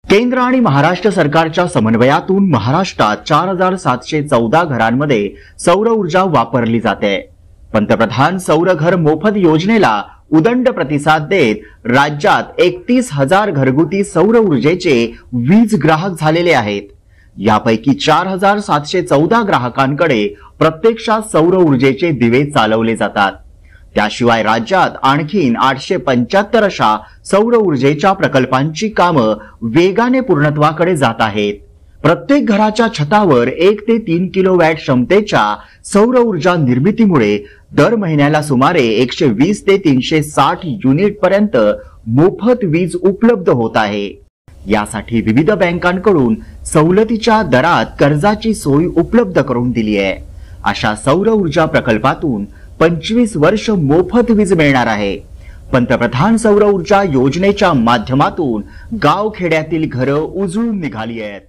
केंद्र आणि महाराष्ट्र सरकारच्या समन्वयातून महाराष्ट्रात 4714 घरांमध्ये सौर ऊर्जा वापरली जाते। पंतप्रधान सौर घर मोफत योजनेला उदंड प्रतिसाद देत राज्यात 31,000 घरगुती सौर ऊर्जेचे वीज ग्राहक झालेले आहेत। यापैकी 4714 ग्राहकांकडे प्रत्यक्षात सौर ऊर्जेचे दिवे चालवले जातात। त्याशिवाय राज्यात आणखीन 875 अशा सौर ऊर्जेच्या प्रकल्पांची कामं वेगाने पूर्णत्वाकडे जात आहेत। प्रत्येक घराच्या छतावर 1 ते 3 किलोवॅट क्षमतेच्या सौर ऊर्जा निर्मितीमुळे दर महिन्याला सुमारे 120 ते 360 युनिट पर्यंत मोफत वीज उपलब्ध होत आहे। यासाठी विविध बँकांकडून सवलतीच्या दरात कर्जाची सोय उपलब्ध करून दिली आहे। अशा सौर ऊर्जा प्रकल्पातून 25 वर्ष मोफत वीज मिळणार आहे। पंतप्रधान सौर ऊर्जा योजनेच्या माध्यमातून गाव खेड्यातील घरं उजळून निघाली आहेत।